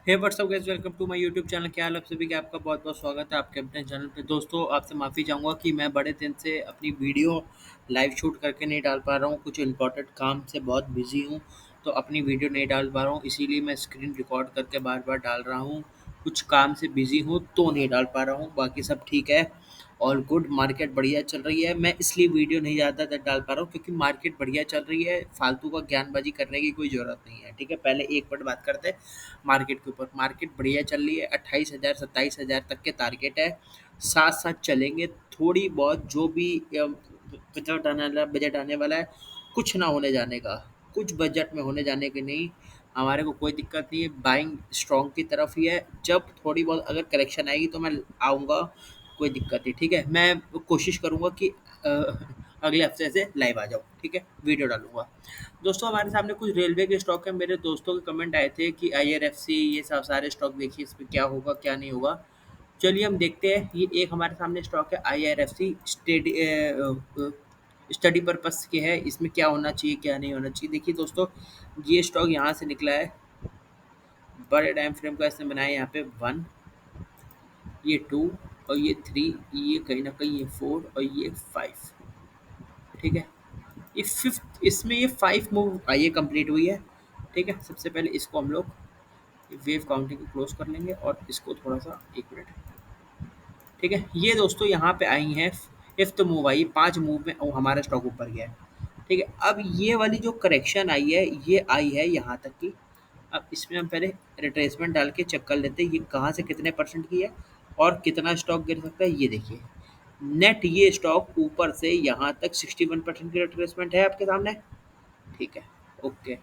Hey what's up guys, welcome to my YouTube channel. क्या हाल आप सभी का? आपका बहुत बहुत स्वागत है आपके अपने चैनल पे। दोस्तों, आपसे माफ़ी चाहूँगा कि मैं बड़े दिन से अपनी वीडियो लाइव शूट करके नहीं डाल पा रहा हूँ। कुछ इंपॉर्टेंट काम से बहुत बिजी हूँ, तो अपनी वीडियो नहीं डाल पा रहा हूँ। इसीलिए मैं स्क्रीन रिकॉर्ड करके बार बार डाल रहा हूँ। कुछ काम से बिजी हूँ तो नहीं डाल पा रहा हूँ, बाकी सब ठीक है। All good. मार्केट बढ़िया चल रही है। मैं इसलिए वीडियो नहीं ज़्यादातर डाल पा रहा हूँ क्योंकि मार्केट बढ़िया चल रही है। फालतू का ज्ञानबाजी करने की कोई ज़रूरत नहीं है। ठीक है, पहले एक मिनट बात करते हैं मार्केट के ऊपर। मार्केट बढ़िया चल रही है। 28,000 27,000 तक के टारगेट है। साथ साथ चलेंगे। थोड़ी बहुत जो भी बजट आने वाला है, कुछ ना होने जाने का। कुछ बजट में होने जाने के नहीं। हमारे को कोई दिक्कत नहीं है। बाइंग स्ट्रॉन्ग की तरफ ही है। जब थोड़ी बहुत अगर करेक्शन आएगी तो मैं आऊँगा। कोई दिक्कत नहीं। ठीक है, मैं कोशिश करूँगा कि अ, अगले हफ्ते से लाइव आ जाऊँ। ठीक है, वीडियो डालूँगा। दोस्तों, हमारे सामने कुछ रेलवे के स्टॉक है। मेरे दोस्तों के कमेंट आए थे कि आईआरएफसी ये सब सारे स्टॉक देखिए, इस पे क्या होगा क्या नहीं होगा। चलिए हम देखते हैं। ये एक हमारे सामने स्टॉक है आईआरएफसी स्टडी पर्पस के है। इसमें क्या होना चाहिए क्या नहीं होना चाहिए। देखिए दोस्तों, ये स्टॉक यहाँ से निकला है। बड़े टाइम फ्रेम का इसने बनाया है। यहाँ पे 1, ये 2 और ये 3, ये कहीं ना कहीं ये 4 और ये 5। ठीक है, ये फिफ्थ, इसमें ये 5 मूव ये कंप्लीट हुई है। ठीक है, सबसे पहले इसको हम लोग वेव काउंटिंग को क्लोज कर लेंगे और इसको थोड़ा सा, एक मिनट। ठीक है, ये दोस्तों यहाँ पे आई हैं। फिफ्थ मूव आई, 5 मूव में हमारा स्टॉक ऊपर गया है। ठीक है, अब ये वाली जो करेक्शन आई है, ये आई है यहाँ तक की। अब इसमें हम पहले रिट्रेसमेंट डाल के चेक कर लेते हैं ये कहाँ से कितने परसेंट की है और कितना स्टॉक गिर सकता है। ये देखिए, नेट ये स्टॉक ऊपर से यहाँ तक 61% की रिट्रेसमेंट है आपके सामने। ठीक है, ओके।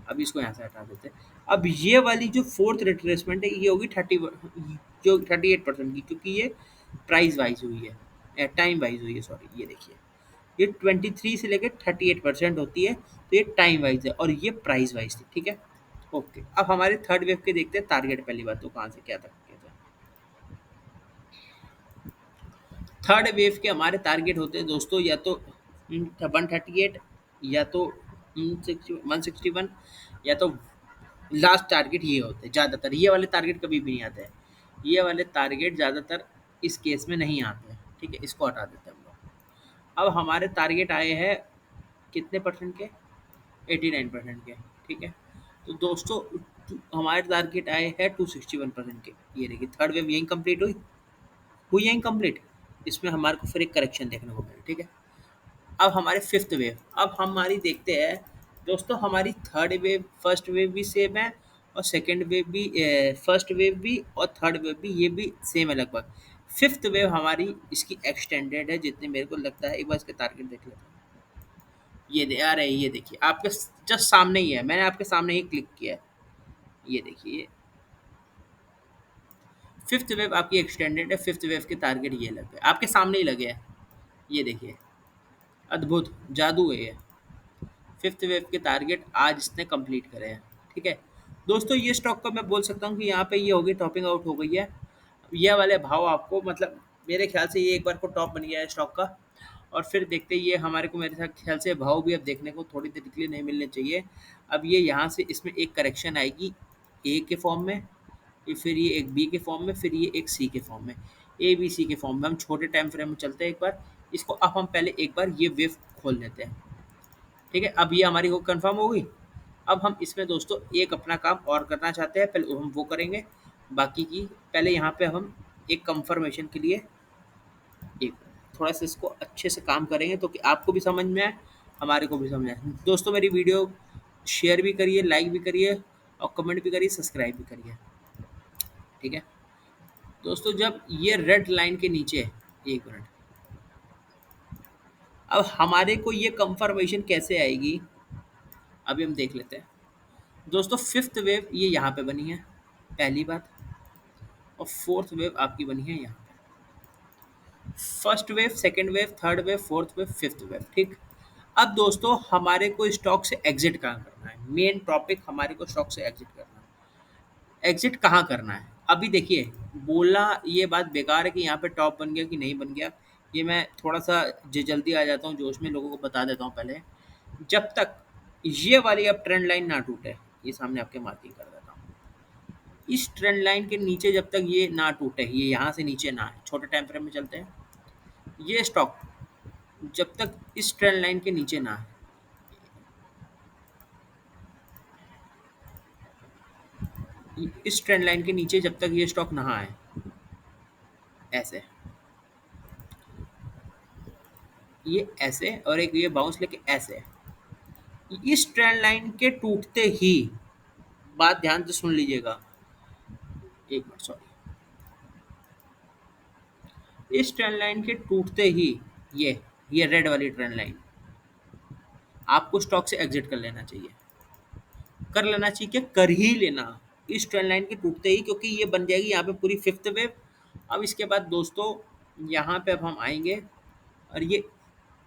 अब इसको यहाँ से हटा देते हैं। अब ये वाली जो फोर्थ रिट्रेसमेंट है, ये होगी 38% की, क्योंकि ये प्राइस वाइज हुई है, टाइम वाइज हुई है, सॉरी। ये देखिए, ये 23 से लेकर 38% होती है, तो ये टाइम वाइज है और ये प्राइस वाइज थी। ठीक है, ओके। अब हमारे थर्ड वेव के देखते हैं टारगेट। पहली बात तो कहाँ से क्या तक क्या था। थर्ड वेव के हमारे टारगेट होते हैं दोस्तों, या तो 138, या तो 161, या तो लास्ट टारगेट ये होते हैं। ज़्यादातर ये वाले टारगेट कभी भी नहीं आते हैं। ये वाले टारगेट ज़्यादातर इस केस में नहीं आते हैं। ठीक है, इसको हटा देते हैं हम लोग। अब हमारे टारगेट आए हैं कितने परसेंट के? 89% के। ठीक है, तो दोस्तों हमारे टारगेट आए हैं 261% के। ये देखिए, थर्ड वेव यहीं कंप्लीट हुई यहीं कंप्लीट। इसमें हमारे को फिर एक करेक्शन देखने को मिला। ठीक है, अब हमारे फिफ्थ वेव, अब हमारी देखते हैं दोस्तों। हमारी थर्ड वेव, फर्स्ट वेव भी सेम है और सेकंड वेव भी, फर्स्ट वेव भी और थर्ड वेव भी, ये भी सेम है लगभग। फिफ्थ वेव हमारी इसकी एक्सटेंडेड है जितने मेरे को लगता है। एक बार इसके टारगेट देख लेते हैं। ये दे आ रहे हैं, ये देखिए आपके जस्ट सामने ही है। मैंने आपके सामने ही क्लिक किया है। ये देखिए, फिफ्थ वेव आपकी एक्सटेंडेड है। फिफ्थ वेव के टारगेट ये लगे, आपके सामने ही लगे हैं। ये देखिए, अद्भुत जादू है ये। फिफ्थ वेव के टारगेट आज इसने कंप्लीट करे हैं। ठीक है दोस्तों, ये स्टॉक का मैं बोल सकता हूँ कि यहाँ पे ये हो गई, टॉपिंग आउट हो गई है। ये वाले भाव आपको, मतलब मेरे ख्याल से ये एक बार को टॉप बन गया है स्टॉक का। और फिर देखते ये हमारे को, मेरे साथ ख्याल से भाव भी अब देखने को थोड़ी देर के लिए नहीं मिलने चाहिए। अब ये यहाँ से इसमें एक करेक्शन आएगी ए के फॉर्म में, फिर ये एक बी के फॉर्म में, फिर ये एक सी के फॉर्म में। ए बी सी के फॉर्म में हम छोटे टाइम फ्रेम में चलते हैं एक बार इसको। अब हम पहले एक बार ये वेव खोल लेते हैं। ठीक है, अब ये हमारी हो कंफर्म हो गई। अब हम इसमें दोस्तों एक अपना काम और करना चाहते हैं, पहले हम वो करेंगे। बाकी की पहले यहाँ पे हम एक कंफर्मेशन के लिए एक थोड़ा सा इसको अच्छे से काम करेंगे, तो कि आपको भी समझ में आए, हमारे को भी समझ आए। दोस्तों, मेरी वीडियो शेयर भी करिए, लाइक भी करिए और कमेंट भी करिए, सब्सक्राइब भी करिए। ठीक है दोस्तों, जब ये रेड लाइन के नीचे, एक मिनट, अब हमारे को ये कंफर्मेशन कैसे आएगी, अभी हम देख लेते हैं। दोस्तों, फिफ्थ वेव ये यहाँ पे बनी है, पहली बात। और फोर्थ वेव आपकी बनी है यहाँ पे। First wave, second wave, third wave, fourth wave, fifth wave. ठीक, अब दोस्तों हमारे को स्टॉक से एग्जिट कहाँ करना है? मेन टॉपिक हमारे को स्टॉक से एग्जिट करना है। एग्जिट कहाँ करना है? अभी देखिए, बोलना ये बात बेकार है कि यहाँ पे टॉप बन गया कि नहीं बन गया। ये मैं थोड़ा सा जल्दी आ जाता हूँ जोश में, लोगों को बता देता हूँ पहले। जब तक ये वाली अब ट्रेंड लाइन ना टूटे, ये सामने आपके मार्किंग कर देता हूँ। इस ट्रेंड लाइन के नीचे जब तक ये ना टूटे, ये यहाँ से नीचे ना आए, छोटे टाइम फ्रेम में चलते हैं, ये स्टॉक जब तक इस ट्रेंड लाइन के नीचे ना आए, इस ट्रेंड लाइन के नीचे जब तक ये स्टॉक ना आए, ऐसे, ये ऐसे और एक ये बाउंस लेके ऐसे, इस ट्रेंड लाइन के टूटते ही, बात ध्यान से सुन लीजिएगा, एक मिनट सॉरी, इस ट्रेंड लाइन के टूटते ही ये रेड वाली ट्रेंड लाइन, आपको स्टॉक से एग्जिट कर लेना चाहिए, कर लेना चाहिए, क्या कर ही लेना, इस ट्रेंड लाइन के टूटते ही, क्योंकि ये बन जाएगी यहाँ पे पूरी फिफ्थ वेव। अब इसके बाद दोस्तों यहाँ पे अब हम आएंगे और ये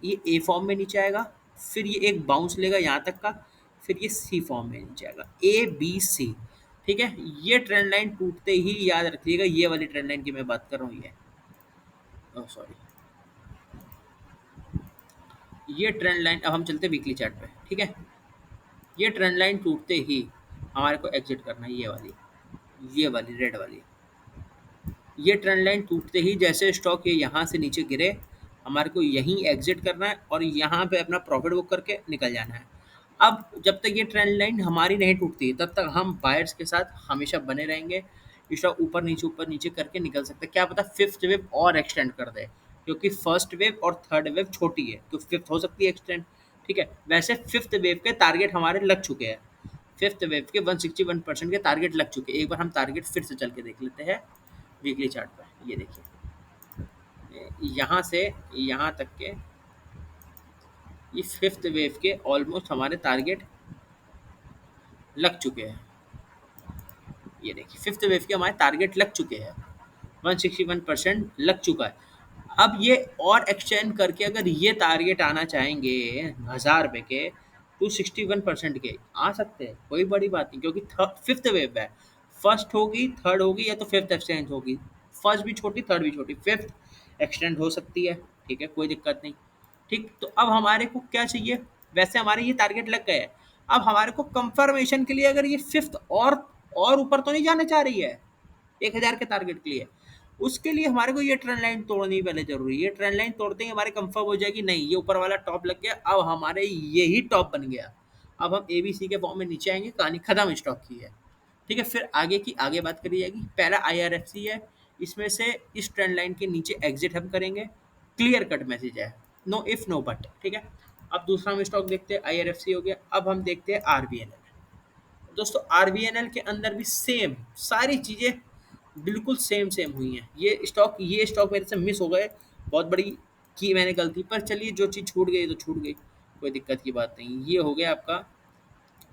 ए फॉर्म में नीचे आएगा, फिर ये एक बाउंस लेगा यहाँ तक का, फिर ये सी फॉर्म में नीचे आएगा, ए बी सी। ठीक है, ये ट्रेंड लाइन टूटते ही याद रखिएगा, ये वाली ट्रेंड लाइन की मैं बात कर रहा हूँ, ये सॉरी, ये ट्रेंड लाइन, अब हम चलते हैं वीकली चार्ट पे। ठीक है, ये ट्रेंड लाइन टूटते ही हमारे को एग्जिट करना है, ये वाली रेड वाली, ये ट्रेंड लाइन टूटते ही जैसे स्टॉक ये यहाँ से नीचे गिरे, हमारे को यहीं एग्जिट करना है और यहाँ पे अपना प्रॉफिट बुक करके निकल जाना है। अब जब तक ये ट्रेंड लाइन हमारी नहीं टूटती तब तक हम बायर्स के साथ हमेशा बने रहेंगे, स्टॉक ऊपर नीचे करके निकल सकते हैं, क्या पता फिफ्थ वेव और एक्सटेंड कर दे, क्योंकि फर्स्ट वेव और थर्ड वेव छोटी है तो फिफ्थ हो सकती है एक्सटेंड। ठीक है, वैसे फिफ्थ वेव के टारगेट हमारे लग चुके हैं, फिफ्थ वेव के 161% के टारगेट लग चुके हैं। एक बार हम टारगेट फिर से चल के देख लेते हैं वीकली चार्ट पर। ये देखिए, यहाँ से यहाँ तक के ये फिफ्थ वेव के ऑलमोस्ट हमारे टारगेट लग चुके हैं। ये देखिए, फिफ्थ वेव के हमारे टारगेट लग चुके हैं, 161% लग चुका है। अब ये और एक्सटेंड करके अगर ये टारगेट आना चाहेंगे 1000 रुपये के, 261% के आ सकते हैं, कोई बड़ी बात नहीं, क्योंकि फिफ्थ वेव है, फर्स्ट होगी, थर्ड होगी, या तो फिफ्थ एक्सटेंड होगी, फर्स्ट भी छोटी, थर्ड भी छोटी, फिफ्थ एक्सटेंड हो सकती है। ठीक है, कोई दिक्कत नहीं। ठीक, तो अब हमारे को क्या चाहिए, वैसे हमारे ये टारगेट लग गए हैं, अब हमारे को कंफर्मेशन के लिए अगर ये फिफ्थ और ऊपर तो नहीं जाना चाह रही है 1000 के टारगेट के लिए, उसके लिए हमारे को ये ट्रेंड लाइन तोड़नी पहले जरूरी है। ये ट्रेंड लाइन तोड़ते ही हमारे कंफर्म हो जाएगी, नहीं ये ऊपर वाला टॉप लग गया, अब हमारे ये ही टॉप बन गया, अब हम एबीसी के फॉर्म में नीचे आएंगे, कहानी खत्म स्टॉक की है। ठीक है, फिर आगे की आगे बात करी जाएगी। पहला आईआरएफसी है, इसमें से इस ट्रेंड लाइन के नीचे एग्जिट हम करेंगे, क्लियर कट मैसेज है, नो इफ नो बट। ठीक है, अब दूसरा हम स्टॉक देखते हैं, आईआरएफसी हो गया, अब हम देखते हैं आरबीएनएल। दोस्तों आरबीएनएल के अंदर भी सेम सारी चीज़ें बिल्कुल सेम हुई हैं। ये स्टॉक मेरे से मिस हो गए, बहुत बड़ी की मैंने गलती, पर चलिए जो चीज़ छूट गई तो छूट गई, कोई दिक्कत की बात नहीं। ये हो गया आपका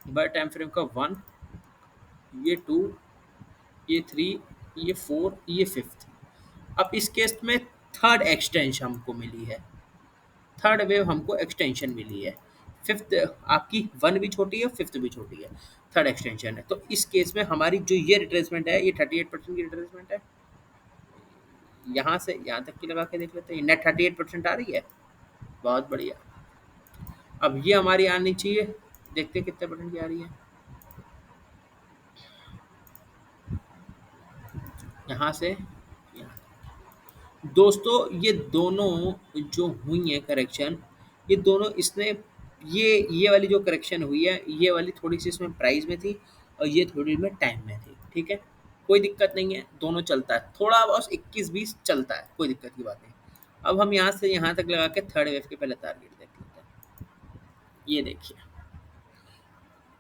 बड़ा टाइम फ्रेम का 1, ये 2, ये 3, ये 4, ये फिफ्थ। अब इस केस में थर्ड एक्सटेंशन हमको मिली है, थर्ड वेव हमको एक्सटेंशन मिली है, फिफ्थ आपकी 1 भी छोटी है, फिफ्थ भी छोटी है, थर्ड एक्सटेंशन है। तो इस केस में हमारी जो ये रिट्रेसमेंट है, ये 38% की रिट्रेसमेंट है, यहाँ से यहाँ तक की लगा के देख लेते हैं, नेट 38% आ रही है, बहुत बढ़िया। अब ये हमारी आनी चाहिए, देखते हैं कितने परसेंट की आ रही है, यहाँ से यहाँ। दोस्तों ये दोनों जो हुई है करेक्शन, ये दोनों इसने ये वाली जो करेक्शन हुई है, ये वाली थोड़ी सी इसमें प्राइस में थी और ये थोड़ी में टाइम में थी। ठीक है, कोई दिक्कत नहीं है, दोनों चलता है, थोड़ा बहुत 21-20 चलता है, कोई दिक्कत की बात नहीं। अब हम यहाँ से यहाँ तक लगा के थर्ड वेव के पहले टारगेट देख लेते हैं। ये देखिए,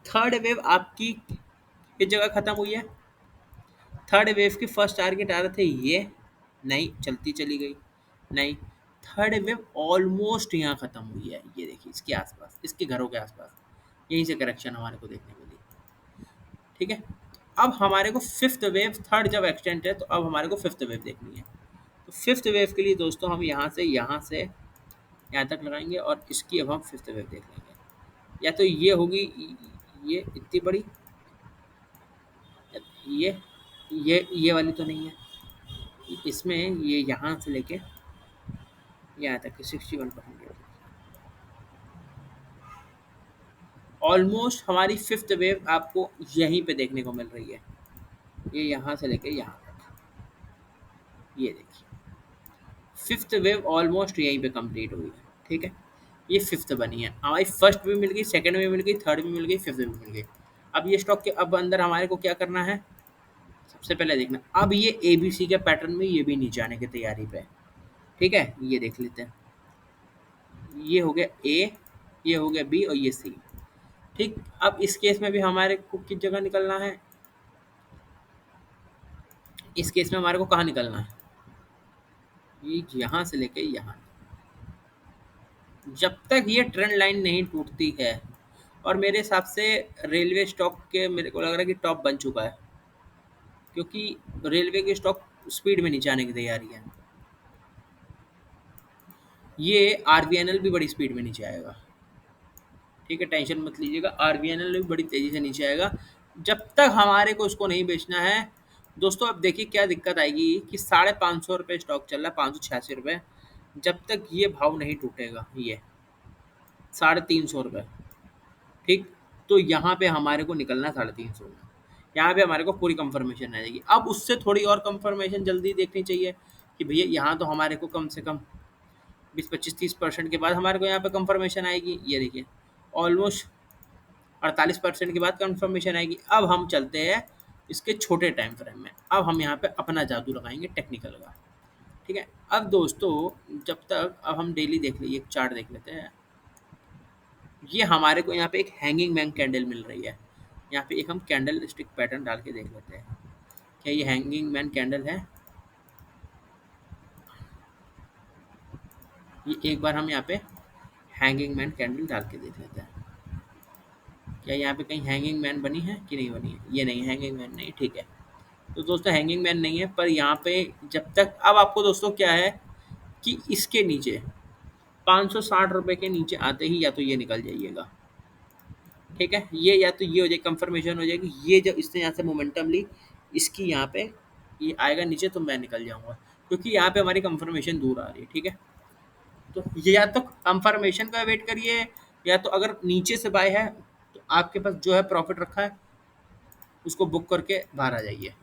थर्ड वेव आपकी किस जगह खत्म हुई है, थर्ड वेव की फर्स्ट टारगेट आ रहे थे ये, नहीं चलती चली गई, नहीं, थर्ड वेव ऑलमोस्ट यहाँ खत्म हुई है, ये देखिए इसके आसपास, इसके घरों के आसपास, यहीं से करेक्शन हमारे को देखने मिली। ठीक है, अब हमारे को फिफ्थ वेव, थर्ड जब एक्सटेंट है तो अब हमारे को फिफ्थ वेव देखनी है। तो फिफ्थ वेव के लिए दोस्तों हम यहाँ से यहाँ तक लगाएंगे और इसकी अब हम फिफ्थ वेव देख लेंगे, या तो ये होगी, ये इतनी बड़ी, ये ये वाली तो नहीं है, इसमें ये यहाँ से लेके यहाँ तक 61%, ऑलमोस्ट हमारी फिफ्थ वेव आपको यहीं पे देखने को मिल रही है। ये यहाँ से लेकर यहाँ तक, ये देखिए फिफ्थ वेव ऑलमोस्ट यहीं पे कंप्लीट हुई है। ठीक है, ये फिफ्थ बनी है हमारी, फर्स्ट भी मिल गई, सेकंड भी मिल गई, थर्ड भी मिल गई, फिफ्थ भी मिल गई। अब ये स्टॉक के अब अंदर हमारे को क्या करना है, सबसे पहले देखना अब ये ABC के पैटर्न में ये भी नीचे आने की तैयारी पे है। ठीक है, ये देख लेते हैं, ये हो गया A, ये हो गया B और ये C। ठीक, अब इस केस में भी हमारे को किस जगह निकलना है, इस केस में हमारे को कहाँ निकलना है, ये यहाँ से लेके यहाँ। जब तक ये ट्रेंड लाइन नहीं टूटती है, और मेरे हिसाब से रेलवे स्टॉक के मेरे को लग रहा है कि टॉप बन चुका है, क्योंकि रेलवे के स्टॉक स्पीड में नीचे आने की तैयारी है। ये RVNL भी बड़ी स्पीड में नीचे आएगा। ठीक है, टेंशन मत लीजिएगा, RVNL भी बड़ी तेज़ी से नीचे आएगा। जब तक हमारे को इसको नहीं बेचना है दोस्तों, अब देखिए क्या दिक्कत आएगी कि 550 रुपये स्टॉक चल रहा है, 586 रुपये। जब तक ये भाव नहीं टूटेगा, ये 350 रुपये, ठीक, तो यहाँ पे हमारे को निकलना है 350 में। यहाँ पे हमारे को पूरी कंफर्मेशन आ जाएगी। अब उससे थोड़ी और कंफर्मेशन जल्दी देखनी चाहिए कि भैया यहाँ तो हमारे को कम से कम 20, 25, 30% के बाद हमारे को यहाँ पे कंफर्मेशन आएगी। ये देखिए ऑलमोस्ट 48% के बाद कंफर्मेशन आएगी। अब हम चलते हैं इसके छोटे टाइम फ्रेम में, अब हम यहाँ पे अपना जादू लगाएंगे टेक्निकल का। ठीक है, अब दोस्तों जब तक अब हम डेली देख लीजिए, एक चार्ट देख लेते हैं। ये हमारे को यहाँ पे एक हैंगिंग मैन कैंडल मिल रही है। यहाँ पे एक हम कैंडल स्टिक पैटर्न डाल के देख लेते हैं, क्या ये हैंगिंग मैन कैंडल है। ये एक बार हम यहाँ पे हैंगिंग मैन कैंडल डाल के देख लेते हैं, क्या यहाँ पे कहीं हैंगिंग मैन बनी है कि नहीं बनी है। ये नहीं, हैंगिंग मैन नहीं। ठीक है, तो दोस्तों हैंगिंग मैन नहीं है, पर यहाँ पे जब तक अब आपको दोस्तों क्या है कि इसके नीचे 560 रुपये के नीचे आते ही या तो ये निकल जाइएगा। ठीक है, ये या तो ये हो जाए, कंफर्मेशन हो जाएगी, ये जब इसने यहाँ से मोमेंटम ली, इसकी यहाँ पे ये आएगा नीचे तो मैं निकल जाऊंगा, क्योंकि यहाँ पे हमारी कंफर्मेशन दूर आ रही है। ठीक है, तो ये या तो कंफर्मेशन का वेट करिए, या तो अगर नीचे से बाय है तो आपके पास जो है प्रॉफिट रखा है उसको बुक करके बाहर आ जाइए।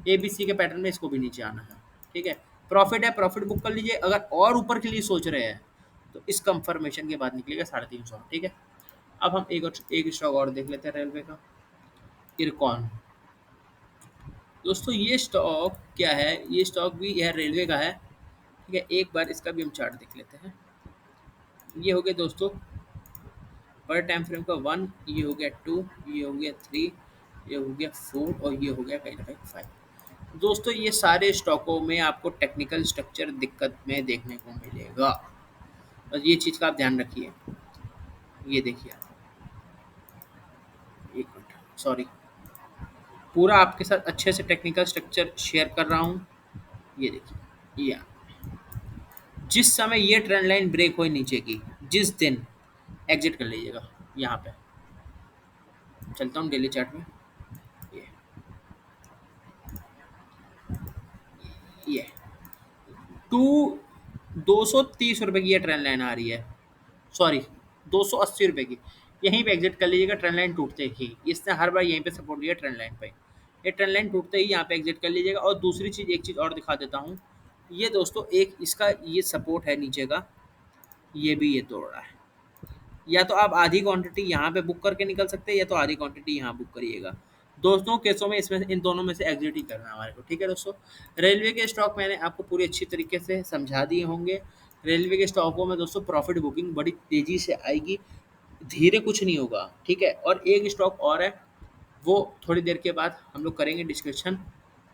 ABC के पैटर्न में इसको भी नीचे आना है। ठीक है, प्रॉफिट है, प्रॉफिट बुक कर लीजिए। अगर और ऊपर के लिए सोच रहे हैं तो इस कंफर्मेशन के बाद निकलेगा 350। ठीक है, अब हम एक स्टॉक और देख लेते हैं रेलवे का, इरकॉन। दोस्तों ये स्टॉक क्या है, ये स्टॉक भी यह रेलवे का है। ठीक है, एक बार इसका भी हम चार्ट देख लेते हैं। ये हो गया दोस्तों पर टाइम फ्रेम का 1, ये हो गया 2, ये हो गया 3, ये हो गया 4 और ये हो गया कहीं ना कहीं 5। दोस्तों ये सारे स्टॉकों में आपको टेक्निकल स्ट्रक्चर दिक्कत में देखने को मिलेगा, बस ये चीज़ का आप ध्यान रखिए। ये देखिए, एक मिनट, सॉरी, पूरा आपके साथ अच्छे से टेक्निकल स्ट्रक्चर शेयर कर रहा हूँ। ये देखिए, ये जिस समय ये ट्रेंड लाइन ब्रेक हुई नीचे की, जिस दिन एग्जिट कर लीजिएगा। यहाँ पे चलता हूँ डेली चार्ट में, ये ये टू 230 रुपये की ये ट्रेंड लाइन आ रही है, सॉरी 280 रुपये की। यहीं पे एग्जिट कर लीजिएगा ट्रेंड लाइन टूटते ही, इसने हर बार यहीं पे सपोर्ट दिया ट्रेंड लाइन पे। ये ट्रेंड लाइन टूटते ही यहाँ पे एग्जिट कर लीजिएगा। और दूसरी चीज़, एक चीज़ और दिखा देता हूँ। ये दोस्तों एक इसका ये सपोर्ट है नीचे का, ये भी ये तोड़ रहा है। या तो आप आधी क्वांटिटी यहाँ पे बुक करके निकल सकते हैं, या तो आधी क्वांटिटी यहाँ बुक करिएगा। दोस्तों केसों में इसमें इन दोनों में से एग्जिट ही करना है हमारे को। ठीक है दोस्तों, रेलवे के स्टॉक मैंने आपको पूरी अच्छी तरीके से समझा दिए होंगे। रेलवे के स्टॉकों में दोस्तों प्रॉफिट बुकिंग बड़ी तेज़ी से आएगी, धीरे कुछ नहीं होगा। ठीक है, और एक स्टॉक और है, वो थोड़ी देर के बाद हम लोग करेंगे डिस्कशन।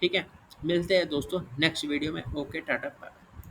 ठीक है, मिलते हैं दोस्तों नेक्स्ट वीडियो में। Okay, tata bye.